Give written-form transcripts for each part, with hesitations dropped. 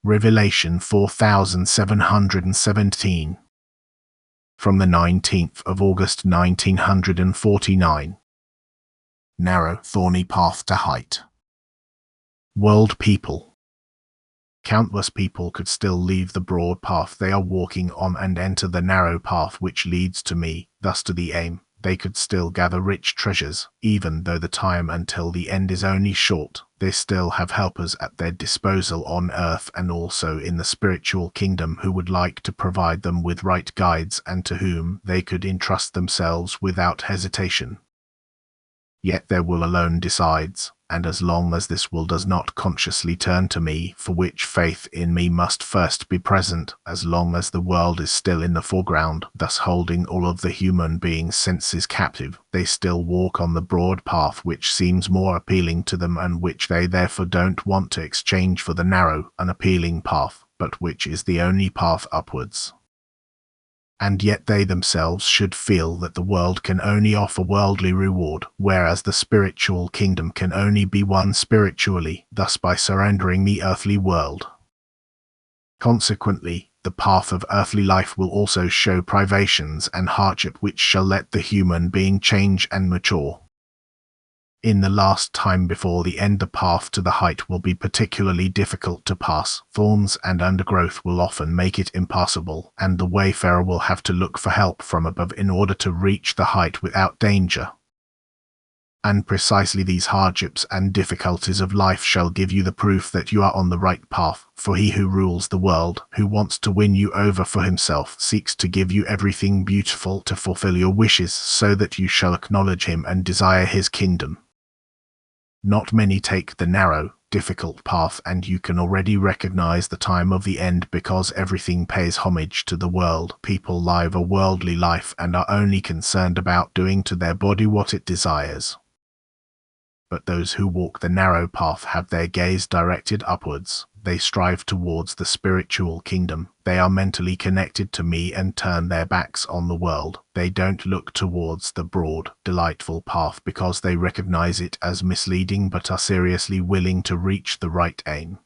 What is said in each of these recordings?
Revelation 4717. From the 19th of August 1949. Narrow, thorny path to height. World people. Countless people could still leave the broad path they are walking on and enter the narrow path which leads to me, thus to the aim. They could still gather rich treasures, even though the time until the end is only short. They still have helpers at their disposal on earth and also in the spiritual kingdom who would like to provide them with right guides and to whom they could entrust themselves without hesitation. Yet their will alone decides, and as long as this will does not consciously turn to me, for which faith in me must first be present, as long as the world is still in the foreground, thus holding all of the human beings' senses captive, they still walk on the broad path which seems more appealing to them and which they therefore don't want to exchange for the narrow, unappealing path, but which is the only path upwards. And yet they themselves should feel that the world can only offer worldly reward, whereas the spiritual kingdom can only be won spiritually, thus by surrendering the earthly world. Consequently, the path of earthly life will also show privations and hardship which shall let the human being change and mature. In the last time before the end, the path to the height will be particularly difficult to pass. Thorns and undergrowth will often make it impassable, and the wayfarer will have to look for help from above in order to reach the height without danger. And precisely these hardships and difficulties of life shall give you the proof that you are on the right path, for he who rules the world, who wants to win you over for himself, seeks to give you everything beautiful to fulfill your wishes so that you shall acknowledge him and desire his kingdom. Not many take the narrow, difficult path, and you can already recognize the time of the end because everything pays homage to the world. People live a worldly life and are only concerned about doing to their body what it desires. But those who walk the narrow path have their gaze directed upwards. They strive towards the spiritual kingdom. They are mentally connected to me and turn their backs on the world. They don't look towards the broad, delightful path because they recognize it as misleading but are seriously willing to reach the right aim.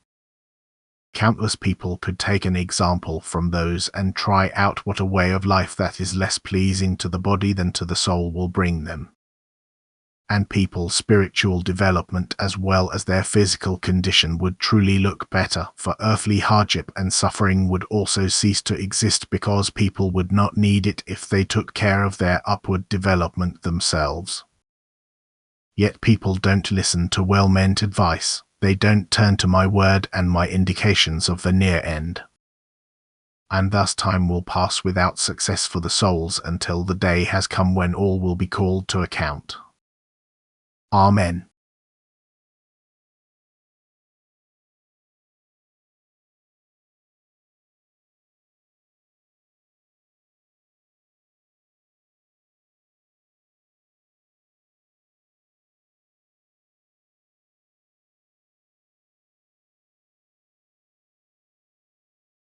Countless people could take an example from those and try out what a way of life that is less pleasing to the body than to the soul will bring them. And people's spiritual development as well as their physical condition would truly look better, for earthly hardship and suffering would also cease to exist because people would not need it if they took care of their upward development themselves. Yet people don't listen to well-meant advice. They don't turn to my word and my indications of the near end. And thus time will pass without success for the souls until the day has come when all will be called to account. Amen.